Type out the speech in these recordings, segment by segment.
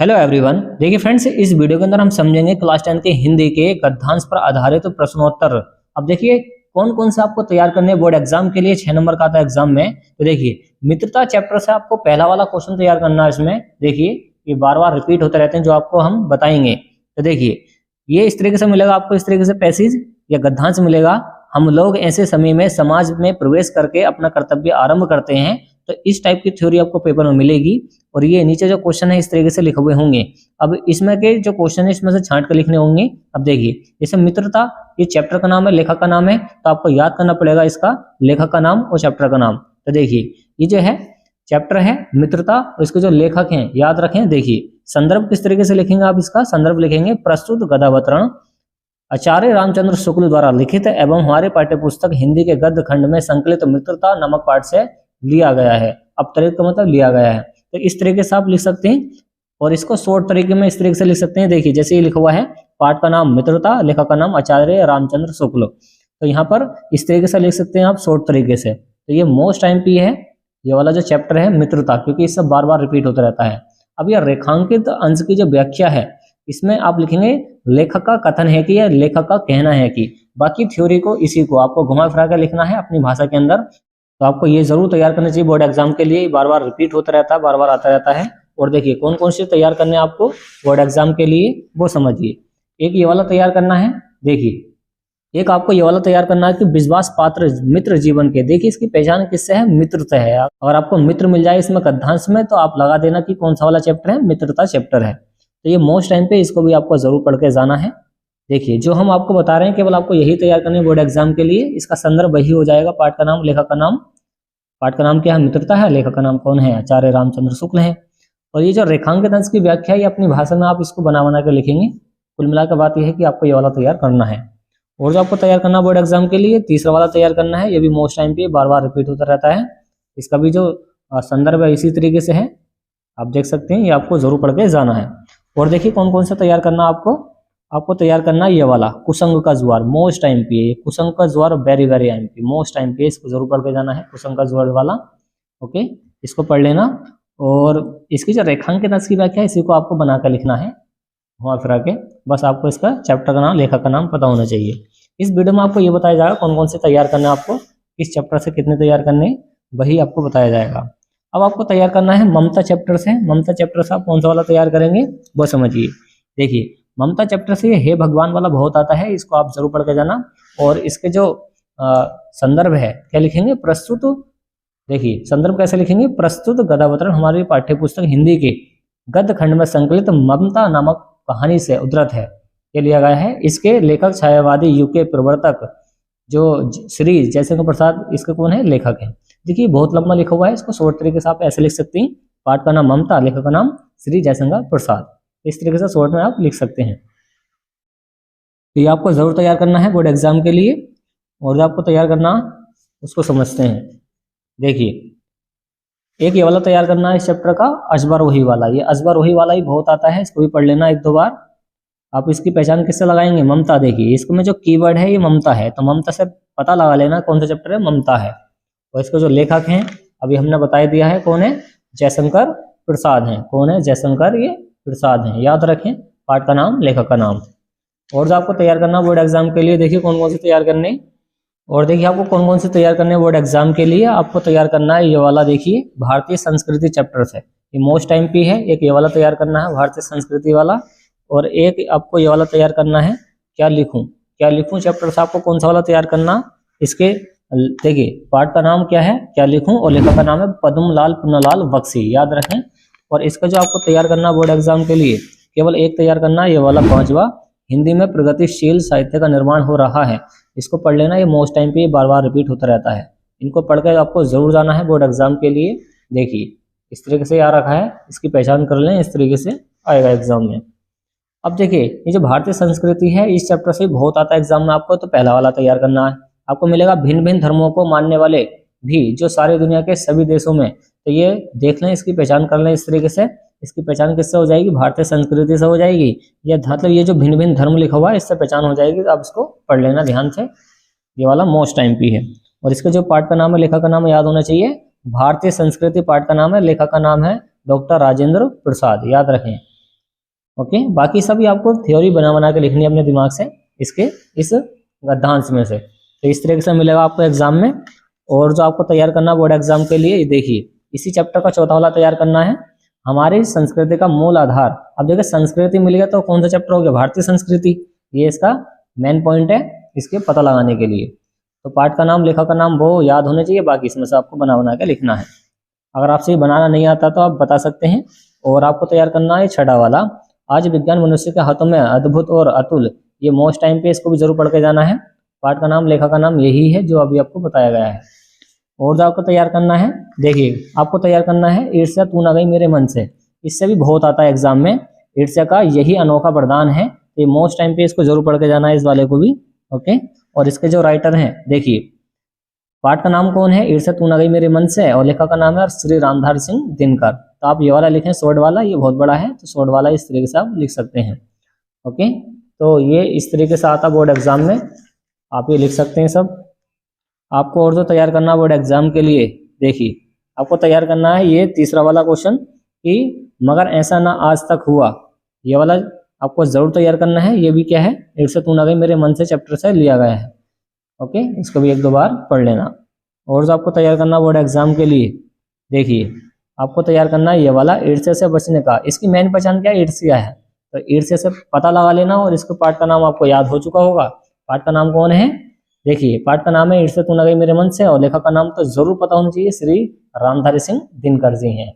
Hello everyone. देखिए friends, इस video के अंदर हम समझेंगे क्लास 10 के हिंदी के गद्यांश पर आधारित प्रश्नोत्तर। अब देखिए कौन कौन से आपको तैयार करने हैं बोर्ड एग्जाम के लिए। 6 नंबर का आता है एग्जाम में। तो देखिए मित्रता चैप्टर से आपको पहला वाला क्वेश्चन तैयार करना है। इसमें देखिए ये बार बार रिपीट होते रहते हैं जो आपको हम बताएंगे। तो देखिए ये इस तरीके से मिलेगा आपको, इस तरीके से पैसेज या गद्यांश मिलेगा। हम लोग ऐसे समय में समाज में प्रवेश करके अपना कर्तव्य आरंभ करते हैं। तो इस टाइप की थ्योरी आपको पेपर में मिलेगी। और ये नीचे जो क्वेश्चन है इस तरीके से लिखे हुए होंगे। अब इसमें के जो क्वेश्चन है इसमें से छांट कर लिखने होंगे। अब देखिए जैसे मित्रता, ये चैप्टर का नाम है, लेखक का नाम है, तो आपको याद करना पड़ेगा इसका लेखक का नाम और चैप्टर का नाम। तो देखिए ये जो है चैप्टर है मित्रता और इसके जो लेखक हैं याद रखें। देखिए संदर्भ किस तरीके से लिखेंगे आप, इसका संदर्भ लिखेंगे प्रस्तुत गद्यावतरण आचार्य रामचंद्र शुक्ल द्वारा लिखित एवं हमारे पाठ्यपुस्तक हिंदी के गद्य खंड में संकलित मित्रता नामक पाठ से लिया गया है। अवतरित का मतलब लिया गया है। तो इस तरीके से आप लिख सकते हैं। और इसको शॉर्ट तरीके में इस तरीके से लिख सकते हैं। देखिए जैसे ये लिखा हुआ है, पाठ का नाम मित्रता, लेखक का नाम आचार्य रामचंद्र शुक्ल। तो यहाँ पर इस तरीके से लिख सकते हैं आप शॉर्ट तरीके से। तो ये मोस्ट एमपी है ये वाला जो चैप्टर है मित्रता, क्योंकि इससे बार बार रिपीट होता रहता है। अब यह रेखांकित अंश की जो व्याख्या है इसमें आप लिखेंगे लेखक का कथन है कि या लेखक का कहना है कि। बाकी थ्योरी को इसी को आपको घुमा फिरा कर लिखना है अपनी भाषा के अंदर। तो आपको ये जरूर तैयार करना चाहिए बोर्ड एग्जाम के लिए। बार बार रिपीट होता रहता है, बार बार आता रहता है। और देखिए कौन कौन से तैयार करने हैं आपको बोर्ड एग्जाम के लिए वो समझिए। एक ये वाला तैयार करना है। देखिए एक आपको ये वाला तैयार करना है कि विश्वास पात्र मित्र जीवन के। देखिए इसकी पहचान किससे है, मित्र से है। और आपको मित्र मिल जाए इसमें गद्यांश में तो आप लगा देना कि कौन सा वाला चैप्टर है, मित्रता चैप्टर है। तो ये मोस्ट टाइम पे इसको भी आपको जरूर पढ़ के जाना है। देखिए जो हम आपको बता रहे हैं केवल आपको यही तैयार करने बोर्ड एग्जाम के लिए। इसका संदर्भ वही हो जाएगा, पाठ का नाम, लेखक का नाम। पाठ का नाम क्या है, मित्रता है। लेखक का नाम कौन है, आचार्य रामचंद्र शुक्ल है। और ये जो रेखांकित अंश की व्याख्या है अपनी भाषा में आप इसको बना बना कर लिखेंगे। कुल मिलाकर बात यह है कि आपको ये वाला तैयार करना है। और जो आपको तैयार करना बोर्ड एग्जाम के लिए तीसरा वाला तैयार करना है। ये भी मोस्ट टाइम पे बार बार रिपीट होता रहता है। इसका भी जो संदर्भ है इसी तरीके से है, आप देख सकते हैं। ये आपको जरूर पढ़ के जाना है। और देखिए कौन कौन सा तैयार करना आपको तैयार करना है ये वाला कुसंग का ज्वार। मोस्ट टाइम पे ये कुसंग का ज्वार very very MP, most time पे इसको जरूर पढ़ के जाना है, कुसंग का ज्वार वाला। ओके, इसको पढ़ लेना। और इसकी जो रेखांकित अंश की व्याख्या है इसी को आपको बनाकर लिखना है घुमा फिरा के। बस आपको इसका चैप्टर का नाम, लेखक का नाम पता होना चाहिए। इस वीडियो में आपको ये बताया जाएगा कौन कौन से तैयार करना है आपको, किस चैप्टर से कितने तैयार करने वही आपको बताया जाएगा। अब आपको तैयार करना है ममता चैप्टर से। ममता चैप्टर से आप कौन सा वाला तैयार करेंगे वो समझिए। देखिए ममता चैप्टर से हे भगवान वाला बहुत आता है, इसको आप जरूर पढ़ के जाना। और इसके जो संदर्भ है क्या लिखेंगे, प्रस्तुत। देखिए संदर्भ कैसे लिखेंगे, प्रस्तुत गद्यावतरण हमारी पाठ्यपुस्तक हिंदी के गद्य खंड में संकलित ममता नामक कहानी से उद्धृत है, ये लिया गया है। इसके लेखक छायावादी युग के प्रवर्तक जो श्री जयशंकर प्रसाद, इसके कौन है, लेखक है। देखिए बहुत लंबा लिखा हुआ है, इसको शॉर्ट तरीके से आप ऐसे लिख सकते हैं, पाठ का नाम ममता, लेखक का नाम श्री जयशंकर प्रसाद। इस तरीके से शॉर्ट में आप लिख सकते हैं। तो ये आपको जरूर तैयार करना है बोर्ड एग्जाम के लिए। और जो आपको तैयार करना उसको समझते हैं। देखिए एक ये वाला तैयार करना है इस चैप्टर का, अजबर वही वाला। ये अजबर वही वाला ही बहुत आता है, इसको भी पढ़ लेना एक दो बार। आप इसकी पहचान किससे लगाएंगे, ममता। देखिए इसमें जो कीवर्ड है ये ममता है, तो ममता से पता लगा लेना कौन सा चैप्टर है, ममता है। और इसके जो लेखक हैं अभी हमने बता दिया है कौन है, जयशंकर प्रसाद हैं। कौन है, जयशंकर ये प्रसाद हैं, याद रखें। पाठ का नाम, लेखक का नाम। और जो आपको तैयार करना बोर्ड एग्जाम के लिए, देखिए कौन कौन से तैयार करने। और देखिए आपको कौन कौन से तैयार करने बोर्ड एग्जाम के लिए। आपको तैयार करना है ये वाला, देखिए भारतीय संस्कृति चैप्टर से, ये मोस्ट टाइम पे है। एक ये वाला तैयार करना है भारतीय संस्कृति वाला। और एक आपको ये वाला तैयार करना है क्या लिखूं चैप्टर से आपको कौन सा वाला तैयार करना। इसके देखिए पाठ का नाम क्या है, क्या लिखूं, और लेखक का नाम है पद्मलाल पुन्नालाल बख्शी, याद रखें। और इसका जो आपको तैयार करना बोर्ड एग्जाम के लिए केवल एक तैयार करना है ये वाला पांचवा, हिंदी में प्रगतिशील साहित्य का निर्माण हो रहा है। इसको पढ़ लेना, ये मोस्ट टाइम पे बार बार रिपीट होता रहता है। इनको पढ़ कर आपको जरूर जाना है बोर्ड एग्जाम के लिए। देखिए इस तरीके से याद रखा है, इसकी पहचान कर लें, इस तरीके से आएगा एग्जाम में। अब देखिए ये जो भारतीय संस्कृति है इस चैप्टर से बहुत आता है एग्जाम में आपको। तो पहला वाला तैयार करना है आपको मिलेगा, भिन्न भिन्न धर्मों को मानने वाले भी जो सारे दुनिया के सभी देशों में। तो ये देख लें, इसकी पहचान कर लें इस तरीके से। इसकी पहचान किससे हो जाएगी, भारतीय संस्कृति से हो जाएगी। ये मतलब ये जो भिन्न भिन्न धर्म लिखा हुआ है इससे पहचान हो जाएगी। तो आप इसको पढ़ लेना ध्यान से, ये वाला मोस्ट टाइम पे है। और इसके जो पाठ का नाम है, लेखक का नाम याद होना चाहिए। भारतीय संस्कृति पाठ का नाम है, लेखक का नाम है डॉक्टर राजेंद्र प्रसाद, याद रखें। ओके, बाकी सभी आपको थ्योरी बना बना के लिखनी है अपने दिमाग से इसके इस गद्यांश में से। तो इस तरीके से मिलेगा आपको एग्जाम में। और जो आपको तैयार करना बोर्ड एग्जाम के लिए, देखिए इसी चैप्टर का चौथा वाला तैयार करना है, हमारी संस्कृति का मूल आधार। अब देखिए संस्कृति मिल गया तो कौन सा चैप्टर हो गया, भारतीय संस्कृति। ये इसका मेन पॉइंट है इसके पता लगाने के लिए। तो पाठ का नाम, लेखक का नाम वो याद होने चाहिए, बाकी इसमें से आपको बना बना के लिखना है। अगर आपसे ये बनाना नहीं आता तो आप बता सकते हैं। और आपको तैयार करना है छठा वाला, आज विज्ञान मनुष्य के हाथों में अद्भुत और अतुल। ये मोस्ट टाइम पे, इसको भी जरूर पढ़ के जाना है। पाठ का नाम, लेखक का नाम यही है जो अभी आपको बताया गया है। और जो आपको तैयार करना है, देखिए आपको तैयार करना है ईर्ष्या तू ना गई मेरे मन से। इससे भी बहुत आता है एग्जाम में, ईर्ष्या का यही अनोखा वरदान है। ये मोस्ट टाइम पे, इसको जरूर पढ़ के जाना है इस वाले को भी। ओके, और इसके जो राइटर हैं, देखिए पाठ का नाम कौन है, ईर्ष्या तू ना गई मेरे मन से, और लेखक का नाम है श्री रामधार सिंह दिनकर। तो आप ये वाला लिखें, शॉर्ट वाला, ये बहुत बड़ा है तो शॉर्ट वाला इस तरीके से आप लिख सकते हैं। ओके, तो ये इस तरीके से आता बोर्ड एग्जाम में, आप ये लिख सकते हैं सब। आपको और जो तैयार करना बोर्ड एग्जाम के लिए, देखिए आपको तैयार करना है ये तीसरा वाला क्वेश्चन कि मगर ऐसा ना आज तक हुआ। ये वाला आपको जरूर तैयार करना है। ये भी क्या है, ईर्ष्या तू ना गई मेरे मन से चैप्टर से लिया गया है। ओके, इसको भी एक दो बार पढ़ लेना। और जो आपको तैयार करना बोर्ड एग्जाम के लिए, देखिए आपको तैयार करना है ये वाला, ईर्ष्या से बचने का। इसकी मेन पहचान क्या है, ईर्ष्या है। तो ईर्ष्या से पता लगा लेना, और इसके पाठ का नाम आपको याद हो चुका होगा। पाठ का नाम कौन है, देखिए पाठ का नाम है ईर्ष्या तू ना गई मेरे मन से, और लेखक का नाम तो जरूर पता होना चाहिए, श्री रामधारी सिंह दिनकर जी हैं।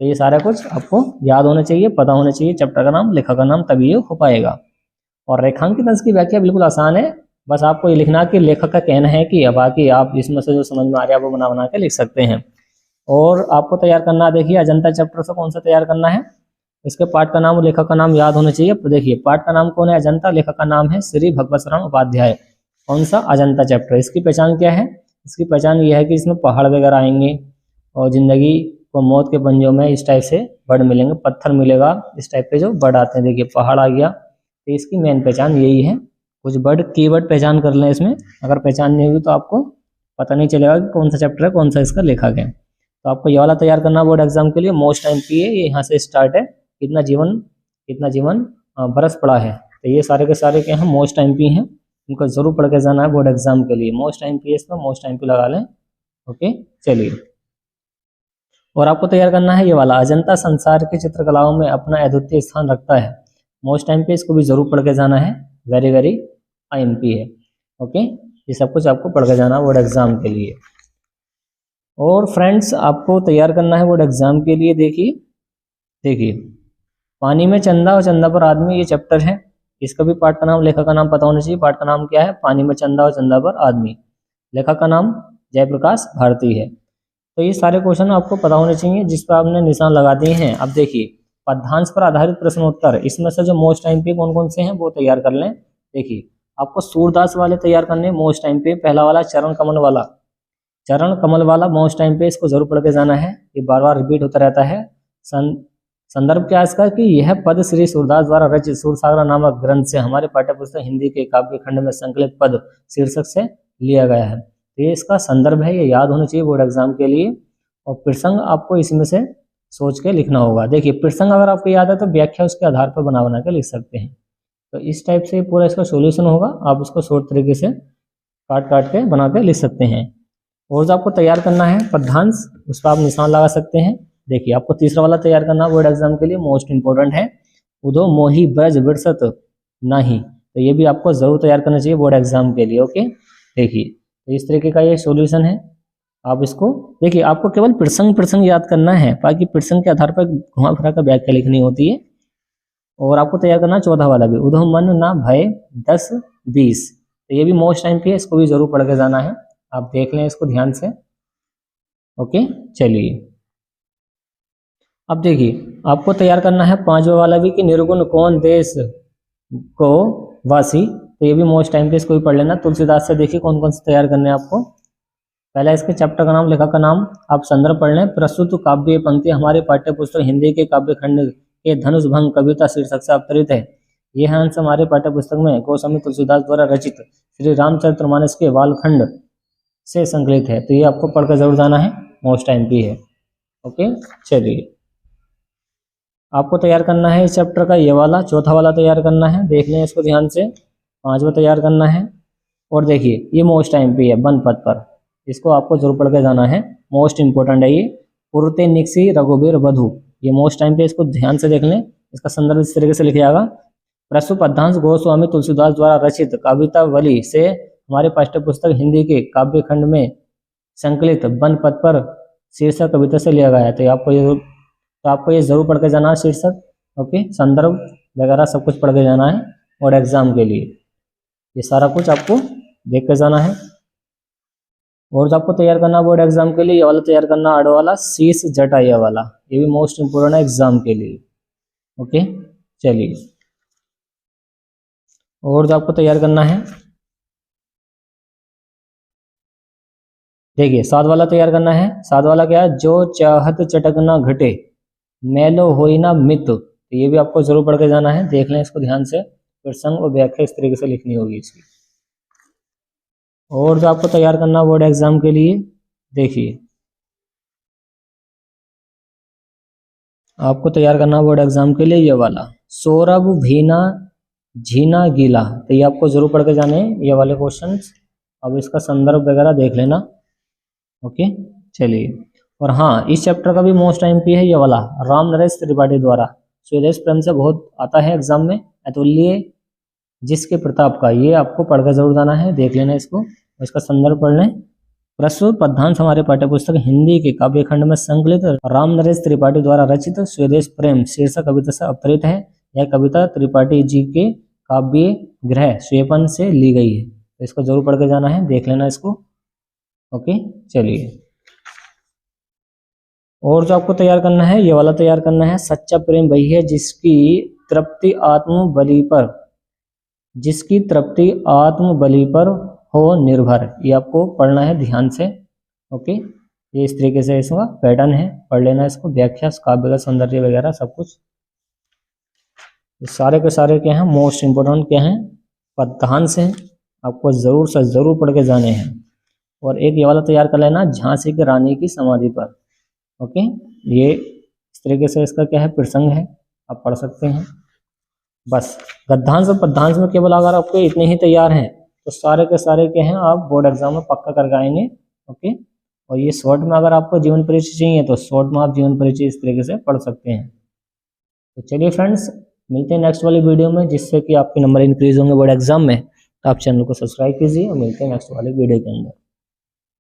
तो ये सारा कुछ आपको याद होना चाहिए, पता होना चाहिए, चैप्टर का नाम, लेखक का नाम, तभी ये हो पाएगा। और रेखांकित अंश की व्याख्या बिल्कुल आसान है, बस आपको ये लिखना कि लेखक का कहना है कि, बाकी आप इसमें से जो समझ में आ रहा है वो बना बना के लिख सकते हैं। और आपको तैयार करना, देखिए अजंता चैप्टर से कौन सा तैयार करना है, इसके पाठ का नाम और लेखक का नाम याद होना चाहिए। तो देखिए पाठ का नाम कौन है, अजंता, लेखक का नाम है श्री भगवत शरण उपाध्याय। कौन सा, अजंता चैप्टर। इसकी पहचान क्या है, इसकी पहचान ये है कि इसमें पहाड़ वगैरह आएंगे, और जिंदगी को मौत के पंजों में इस टाइप से बर्ड मिलेंगे, पत्थर मिलेगा, इस टाइप के जो बर्ड आते हैं, देखिए पहाड़ आ गया। तो इसकी मेन पहचान यही है। कुछ बर्ड कीवर्ड पहचान कर लें इसमें, अगर पहचान नहीं होगी तो आपको पता नहीं चलेगा कि कौन सा चैप्टर है, कौन सा इसका लेखक है। तो आपको ये वाला तैयार करना बोर्ड एग्जाम के लिए, मोस्ट टाइम पी है, ये यहाँ से स्टार्ट है। कितना जीवन बरस पड़ा है। तो ये सारे के सारे क्या हैं, मोस्ट टाइम पी हैं, इनको जरूर पढ़ के जाना है बोर्ड एग्जाम के लिए। मोस्ट टाइम पी है, इसमें मोस्ट टाइम पी लगा लें। ओके, चलिए। और आपको तैयार करना है ये वाला, अजंता संसार की चित्रकलाओं में अपना अद्वितीय स्थान रखता है। मोस्ट टाइम पे, इसको भी जरूर पढ़ के जाना है, वेरी वेरी IMP है। ओके, ये सब कुछ आपको पढ़ के जाना है बोर्ड एग्जाम के लिए। और फ्रेंड्स आपको तैयार करना है बोर्ड एग्जाम के लिए, देखिए पानी में चंदा और चंदा पर आदमी, ये चैप्टर है। इसका भी पाठ का नाम, लेखक का नाम पता होना चाहिए। पाठ का नाम क्या है, पानी में चंदा और चंदा पर आदमी। लेखक का नाम जयप्रकाश भारती है। तो ये सारे क्वेश्चन आपको पता होने चाहिए, जिस पर आपने निशान लगा दिए हैं। अब देखिए पद्यांश पर आधारित प्रश्नोत्तर, इसमें से जो मोस्ट टाइम पे कौन कौन से हैं वो तैयार कर लें। देखिए आपको सूरदास वाले तैयार करने मोस्ट टाइम पे। पहला वाला चरण कमल वाला मोस्ट टाइम पे, इसको जरूर पढ़ के जाना है, ये बार बार रिपीट होता रहता है। संदर्भ क्या है इसका, कि यह पद श्री सूरदास द्वारा रचित सूरसागर नामक ग्रंथ से हमारे पाठ्यपुस्तक हिंदी के काव्य खंड में संकलित पद शीर्षक से लिया गया है। तो ये इसका संदर्भ है, ये याद होना चाहिए बोर्ड एग्जाम के लिए। और प्रसंग आपको इसमें से सोच के लिखना होगा। देखिए प्रसंग अगर आपको याद है तो व्याख्या उसके आधार पर बना बना के लिख सकते हैं। तो इस टाइप से पूरा इसका सॉल्यूशन होगा, आप इसको शॉर्ट तरीके से काट के बना के लिख सकते हैं। और जो आपको तैयार करना है पद्यांश, उस पर आप निशान लगा सकते हैं। देखिए आपको तीसरा वाला तैयार करना बोर्ड एग्जाम के लिए, मोस्ट इंपॉर्टेंट है, उदो मोही ब्रज विरसत नाही। तो ये भी आपको जरूर तैयार करना चाहिए बोर्ड एग्जाम के लिए। ओके, देखिए तो इस तरीके का ये सॉल्यूशन है। आप इसको देखिए, आपको केवल प्रसंग याद करना है, बाकी प्रसंग के आधार पर घुमा फिरा कर व्याख्या लिखनी होती है। और आपको तैयार करना चौथा वाला भी, उधो मन ना भय 10-20। तो ये भी मोस्ट टाइम पे है, इसको भी जरूर पढ़ के जाना है। आप देख लें इसको ध्यान से। ओके, चलिए अब देखिए आपको तैयार करना है पांचवा वाला भी, कि निर्गुण कौन देश को वासी। तो ये भी मोस्ट टाइम पे, इसको भी पढ़ लेना। तुलसीदास से देखिए कौन कौन से तैयार करने हैं आपको। पहला इसके चैप्टर का नाम, लेखक का नाम, आप संदर्भ पढ़ लें। प्रस्तुत काव्य पंक्ति हमारे पाठ्य पुस्तक हिंदी के काव्य खंड के धनुष भंग कविता शीर्षक से अवतरित है। यह अंश हमारे पाठ्य पुस्तक में गोस्वामी तुलसीदास द्वारा रचित श्री रामचरितमानस के बालखंड से संकलित है। तो ये आपको पढ़कर जरूर जाना है, मोस्ट टाइम पे है। ओके, चलिए आपको तैयार करना है इस चैप्टर का ये वाला, चौथा वाला तैयार करना है, देख लें इसको ध्यान से। पांचवा तैयार करना है। और देखिए ये मोस्ट एमपी है वन पद पर, इसको आपको जरूर पढ़ के जाना है, मोस्ट इंपोर्टेंट है ये। पूर्ते निक्सी रघुबीर वधु, ये मोस्ट टाइम पे, इसको ध्यान से देख लें। इसका संदर्भ इस तरीके से लिखा जाएगा। प्रस्तुत पद्यांश गोस्वामी तुलसीदास द्वारा रचित कवितावली से हमारे पाठ्य पुस्तक हिंदी के काव्य खंड में संकलित वन पद पर शीर्षक कविता से लिया गया है। तो आपको ये जरूर पढ़ के जाना है शीर्षक, ओके, संदर्भ वगैरह सब कुछ पढ़ के जाना है। और एग्जाम के लिए ये सारा कुछ आपको देख के जाना है। और जो आपको तैयार करना बोर्ड एग्जाम के लिए, ये वाला तैयार करना आड़ वाला शीश जटा, ये वाला, ये भी मोस्ट इंपोर्टेंट है एग्जाम के लिए, ओके। चलिए, और जो आपको तैयार करना है, देखिए सात वाला तैयार करना है। सात वाला क्या है, जो चाहत चटक ना घटे मैलो होई ना मित, तो ये भी आपको जरूर पढ़ के जाना है, देख लें इसको ध्यान से। प्रसंग और व्याख्या इस तरीके से लिखनी होगी इसकी। और जो आपको तैयार करना बोर्ड एग्जाम के लिए, देखिए आपको तैयार करना बोर्ड एग्जाम के लिए ये वाला, सौरभ भीना झीना गीला, तो ये आपको जरूर पढ़ के जाने ये वाले क्वेश्चंस। अब इसका संदर्भ वगैरह देख लेना, ओके। चलिए, और हाँ, इस चैप्टर का भी मोस्ट एमपी है ये वाला, राम नरेश त्रिपाठी द्वारा स्वदेश प्रेम से बहुत आता है एग्जाम में, अतुल्य जिसके प्रताप का, ये आपको पढ़ कर जरूर जाना है, देख लेना इसको, इसका संदर्भ पढ़ लें। प्रस्तुत पद्यांश हमारे पाठ्यपुस्तक हिंदी के काव्य खंड में संकलित राम नरेश त्रिपाठी द्वारा रचित स्वदेश प्रेम शीर्षक कविता से अवतरित है। यह कविता त्रिपाठी जी के काव्य ग्रह स्वेपन से ली गई है, तो इसको जरूर पढ़ के जाना है, देख लेना इसको, ओके। चलिए, और जो आपको तैयार करना है ये वाला तैयार करना है, सच्चा प्रेम वही है जिसकी तृप्ति आत्म बलि पर, जिसकी तृप्ति आत्म बलि पर हो निर्भर, ये आपको पढ़ना है ध्यान से, ओके। ये इस तरीके से इसका पैटर्न है, पढ़ लेना इसको, व्याख्या काव्य का सौंदर्य वगैरह सब कुछ। सारे के सारे क्या हैं, मोस्ट इंपोर्टेंट क्या हैं, पद्यांश हैं, आपको जरूर से जरूर पढ़ के जाने हैं। और एक ये वाला तैयार कर लेना, झांसी की रानी की समाधि पर, ओके। ये इस तरीके से इसका क्या है, प्रसंग है, आप पढ़ सकते हैं। बस गद्यांश और पद्यांश में केवल अगर आपको इतने ही तैयार हैं तो सारे के सारे क्या हैं आप बोर्ड एग्जाम में पक्का करके आएंगे, ओके। और ये शॉर्ट में अगर आपको जीवन परिचय चाहिए तो शॉर्ट में आप जीवन परिचय इस तरीके से पढ़ सकते हैं। तो चलिए फ्रेंड्स, मिलते हैं नेक्स्ट वाली वीडियो में, जिससे कि आपके नंबर इंक्रीज होंगे बोर्ड एग्जाम में। तो आप चैनल को सब्सक्राइब कीजिए और मिलते हैं नेक्स्ट वाली वीडियो के अंदर।